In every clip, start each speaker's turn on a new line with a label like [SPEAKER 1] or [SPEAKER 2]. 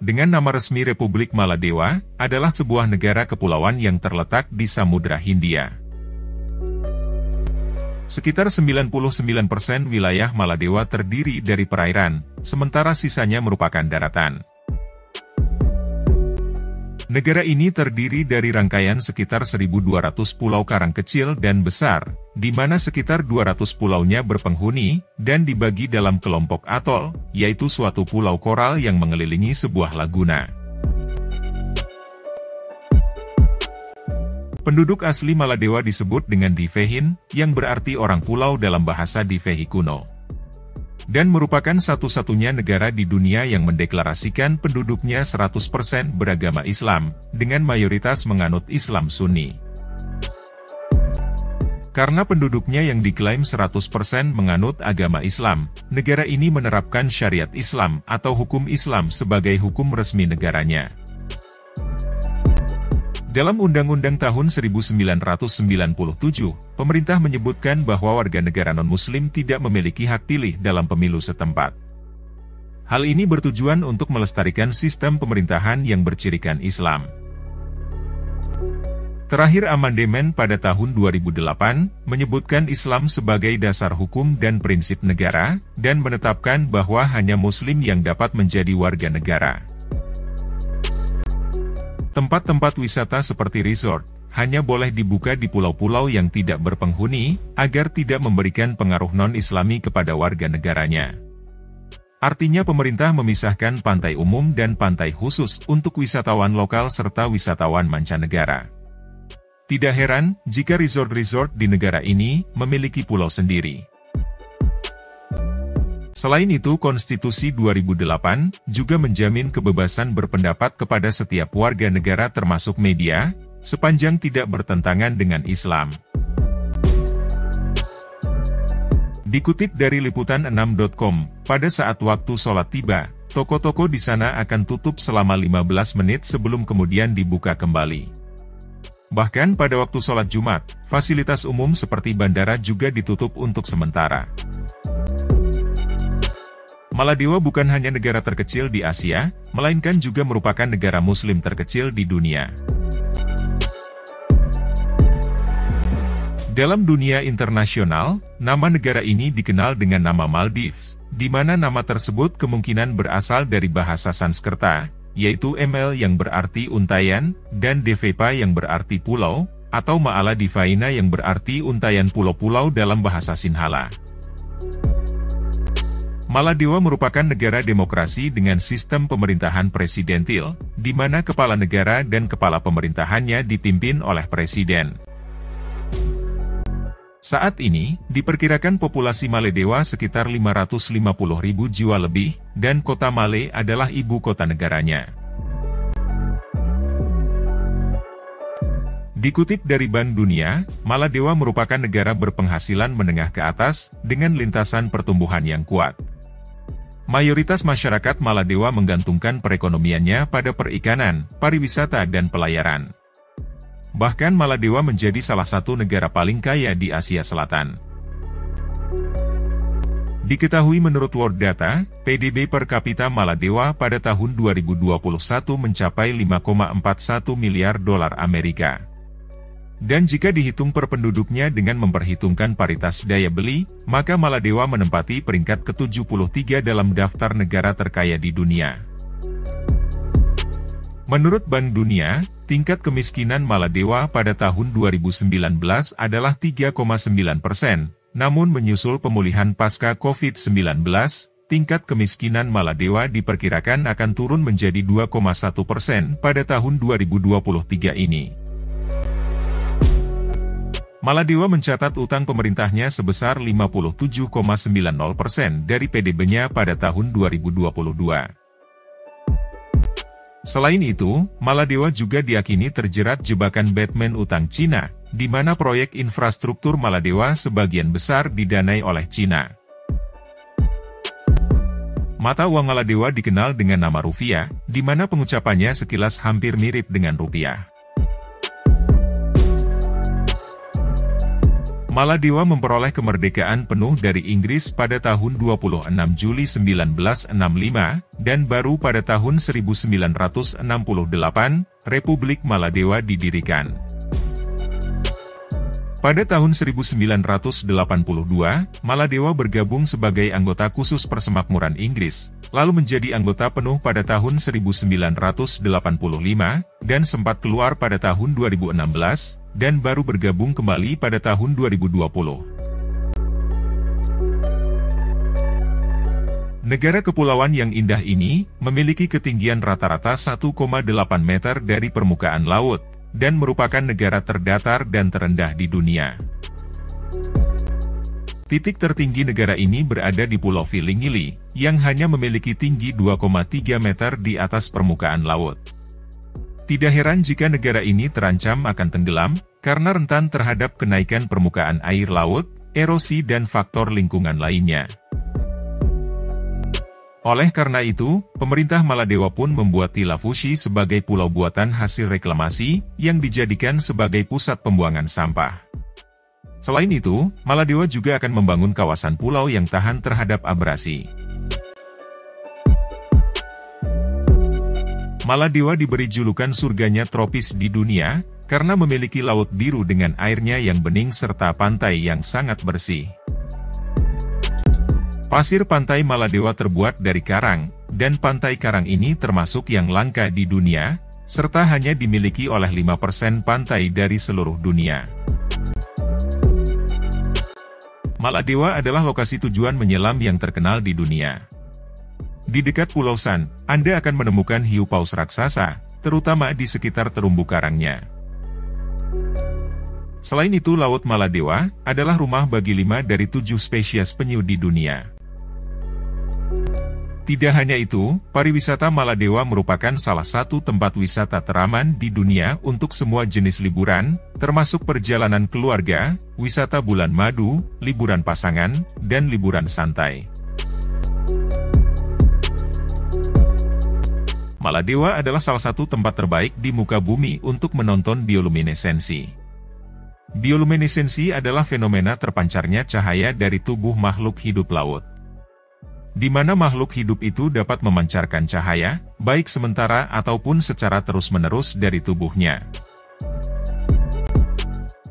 [SPEAKER 1] dengan nama resmi Republik Maladewa, adalah sebuah negara kepulauan yang terletak di Samudra Hindia. Sekitar 99% wilayah Maladewa terdiri dari perairan, sementara sisanya merupakan daratan. Negara ini terdiri dari rangkaian sekitar 1.200 pulau karang kecil dan besar, di mana sekitar 200 pulaunya berpenghuni, dan dibagi dalam kelompok atol, yaitu suatu pulau koral yang mengelilingi sebuah laguna. Penduduk asli Maladewa disebut dengan Divehin, yang berarti orang pulau dalam bahasa Divehi kuno. Dan merupakan satu-satunya negara di dunia yang mendeklarasikan penduduknya 100% beragama Islam, dengan mayoritas menganut Islam Sunni. Karena penduduknya yang diklaim 100% menganut agama Islam, negara ini menerapkan syariat Islam atau hukum Islam sebagai hukum resmi negaranya. Dalam Undang-Undang tahun 1997, pemerintah menyebutkan bahwa warga negara non-Muslim tidak memiliki hak pilih dalam pemilu setempat. Hal ini bertujuan untuk melestarikan sistem pemerintahan yang bercirikan Islam. Terakhir amandemen pada tahun 2008, menyebutkan Islam sebagai dasar hukum dan prinsip negara, dan menetapkan bahwa hanya Muslim yang dapat menjadi warga negara. Tempat-tempat wisata seperti resort, hanya boleh dibuka di pulau-pulau yang tidak berpenghuni, agar tidak memberikan pengaruh non-Islami kepada warga negaranya. Artinya pemerintah memisahkan pantai umum dan pantai khusus untuk wisatawan lokal serta wisatawan mancanegara. Tidak heran, jika resort-resort di negara ini memiliki pulau sendiri. Selain itu, Konstitusi 2008 juga menjamin kebebasan berpendapat kepada setiap warga negara termasuk media, sepanjang tidak bertentangan dengan Islam. Dikutip dari liputan6.com, pada saat waktu sholat tiba, toko-toko di sana akan tutup selama 15 menit sebelum kemudian dibuka kembali. Bahkan pada waktu sholat Jumat, fasilitas umum seperti bandara juga ditutup untuk sementara. Maladewa bukan hanya negara terkecil di Asia, melainkan juga merupakan negara Muslim terkecil di dunia. Dalam dunia internasional, nama negara ini dikenal dengan nama Maldives, di mana nama tersebut kemungkinan berasal dari bahasa Sanskerta, yaitu Ml yang berarti untayan, dan Devepa yang berarti pulau, atau Maala Divaina yang berarti untayan pulau-pulau dalam bahasa Sinhala. Maladewa merupakan negara demokrasi dengan sistem pemerintahan presidentil, di mana kepala negara dan kepala pemerintahannya dipimpin oleh presiden. Saat ini, diperkirakan populasi Maladewa sekitar 550.000 jiwa lebih, dan kota Male adalah ibu kota negaranya. Dikutip dari Bank Dunia, Maladewa merupakan negara berpenghasilan menengah ke atas, dengan lintasan pertumbuhan yang kuat. Mayoritas masyarakat Maladewa menggantungkan perekonomiannya pada perikanan, pariwisata dan pelayaran. Bahkan Maladewa menjadi salah satu negara paling kaya di Asia Selatan. Diketahui menurut World Data, PDB per kapita Maladewa pada tahun 2021 mencapai 5,41 miliar dolar Amerika. Dan jika dihitung per penduduknya dengan memperhitungkan paritas daya beli, maka Maladewa menempati peringkat ke-73 dalam daftar negara terkaya di dunia. Menurut Bank Dunia, tingkat kemiskinan Maladewa pada tahun 2019 adalah 3,9%, namun menyusul pemulihan pasca COVID-19, tingkat kemiskinan Maladewa diperkirakan akan turun menjadi 2,1% pada tahun 2023 ini. Maladewa mencatat utang pemerintahnya sebesar 57,90% dari PDB-nya pada tahun 2022. Selain itu, Maladewa juga diyakini terjerat jebakan Batman utang Cina, di mana proyek infrastruktur Maladewa sebagian besar didanai oleh Cina. Mata uang Maladewa dikenal dengan nama rupiah, di mana pengucapannya sekilas hampir mirip dengan rupiah. Maladewa memperoleh kemerdekaan penuh dari Inggris pada tahun 26 Juli 1965, dan baru pada tahun 1968, Republik Maladewa didirikan. Pada tahun 1982, Maladewa bergabung sebagai anggota khusus Persemakmuran Inggris, lalu menjadi anggota penuh pada tahun 1985, dan sempat keluar pada tahun 2016, dan baru bergabung kembali pada tahun 2020. Negara kepulauan yang indah ini, memiliki ketinggian rata-rata 1,8 meter dari permukaan laut, dan merupakan negara terdatar dan terendah di dunia. Titik tertinggi negara ini berada di Pulau Filingili, yang hanya memiliki tinggi 2,3 meter di atas permukaan laut. Tidak heran jika negara ini terancam akan tenggelam, karena rentan terhadap kenaikan permukaan air laut, erosi dan faktor lingkungan lainnya. Oleh karena itu, pemerintah Maladewa pun membuat Tilafushi sebagai pulau buatan hasil reklamasi, yang dijadikan sebagai pusat pembuangan sampah. Selain itu, Maladewa juga akan membangun kawasan pulau yang tahan terhadap abrasi. Maladewa diberi julukan surganya tropis di dunia, karena memiliki laut biru dengan airnya yang bening serta pantai yang sangat bersih. Pasir pantai Maladewa terbuat dari karang, dan pantai karang ini termasuk yang langka di dunia, serta hanya dimiliki oleh 5% pantai dari seluruh dunia. Maladewa adalah lokasi tujuan menyelam yang terkenal di dunia. Di dekat Pulau San, Anda akan menemukan hiu paus raksasa, terutama di sekitar terumbu karangnya. Selain itu, Laut Maladewa adalah rumah bagi 5 dari 7 spesies penyu di dunia. Tidak hanya itu, pariwisata Maladewa merupakan salah satu tempat wisata teraman di dunia untuk semua jenis liburan, termasuk perjalanan keluarga, wisata bulan madu, liburan pasangan, dan liburan santai. Maladewa adalah salah satu tempat terbaik di muka bumi untuk menonton bioluminesensi. Bioluminesensi adalah fenomena terpancarnya cahaya dari tubuh makhluk hidup laut, di mana makhluk hidup itu dapat memancarkan cahaya, baik sementara ataupun secara terus-menerus dari tubuhnya.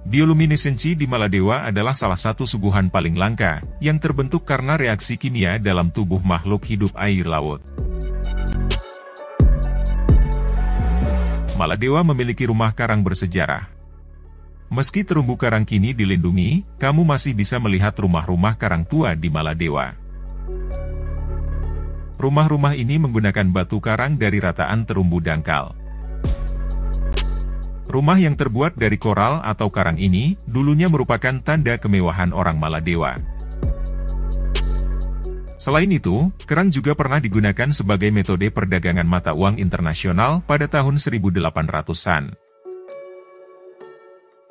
[SPEAKER 1] Bioluminesensi di Maladewa adalah salah satu suguhan paling langka, yang terbentuk karena reaksi kimia dalam tubuh makhluk hidup air laut. Maladewa memiliki rumah karang bersejarah. Meski terumbu karang kini dilindungi, kamu masih bisa melihat rumah-rumah karang tua di Maladewa. Rumah-rumah ini menggunakan batu karang dari rataan terumbu dangkal. Rumah yang terbuat dari koral atau karang ini, dulunya merupakan tanda kemewahan orang Maladewa. Selain itu, kerang juga pernah digunakan sebagai metode perdagangan mata uang internasional pada tahun 1800-an.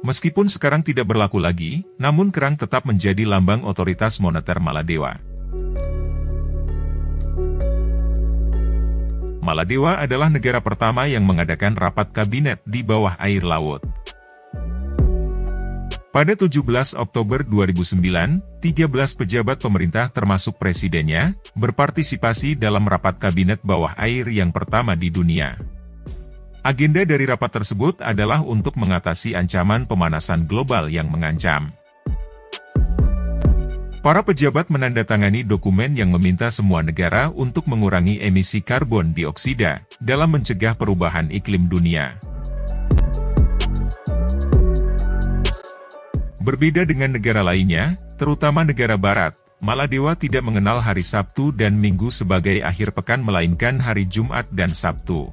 [SPEAKER 1] Meskipun sekarang tidak berlaku lagi, namun kerang tetap menjadi lambang otoritas moneter Maladewa. Maladewa adalah negara pertama yang mengadakan rapat kabinet di bawah air laut. Pada 17 Oktober 2009, 13 pejabat pemerintah termasuk presidennya, berpartisipasi dalam rapat kabinet bawah air yang pertama di dunia. Agenda dari rapat tersebut adalah untuk mengatasi ancaman pemanasan global yang mengancam. Para pejabat menandatangani dokumen yang meminta semua negara untuk mengurangi emisi karbon dioksida, dalam mencegah perubahan iklim dunia. Berbeda dengan negara lainnya, terutama negara barat, Maladewa tidak mengenal hari Sabtu dan Minggu sebagai akhir pekan melainkan hari Jumat dan Sabtu.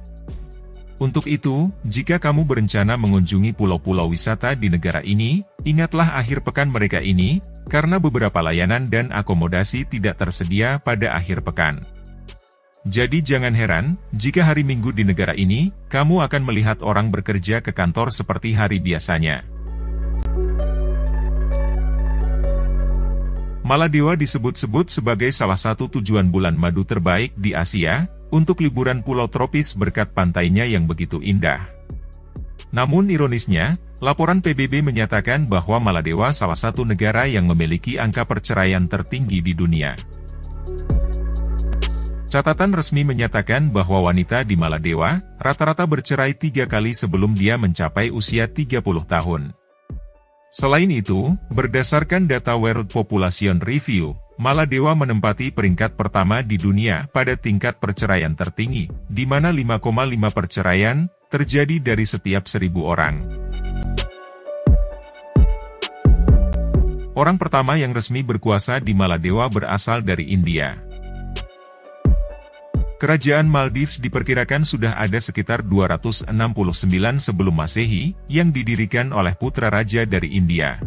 [SPEAKER 1] Untuk itu, jika kamu berencana mengunjungi pulau-pulau wisata di negara ini, ingatlah akhir pekan mereka ini, karena beberapa layanan dan akomodasi tidak tersedia pada akhir pekan. Jadi jangan heran, jika hari Minggu di negara ini, kamu akan melihat orang bekerja ke kantor seperti hari biasanya. Maladewa disebut-sebut sebagai salah satu tujuan bulan madu terbaik di Asia, untuk liburan pulau tropis berkat pantainya yang begitu indah. Namun ironisnya, Laporan PBB menyatakan bahwa Maladewa salah satu negara yang memiliki angka perceraian tertinggi di dunia. Catatan resmi menyatakan bahwa wanita di Maladewa rata-rata bercerai 3 kali sebelum dia mencapai usia 30 tahun. Selain itu, berdasarkan data World Population Review, Maladewa menempati peringkat pertama di dunia pada tingkat perceraian tertinggi, di mana 5,5 perceraian terjadi dari setiap 1.000 orang. Orang pertama yang resmi berkuasa di Maladewa berasal dari India. Kerajaan Maldives diperkirakan sudah ada sekitar 269 sebelum Masehi, yang didirikan oleh putra raja dari India.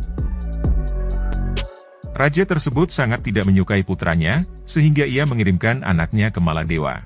[SPEAKER 1] Raja tersebut sangat tidak menyukai putranya, sehingga ia mengirimkan anaknya ke Maladewa.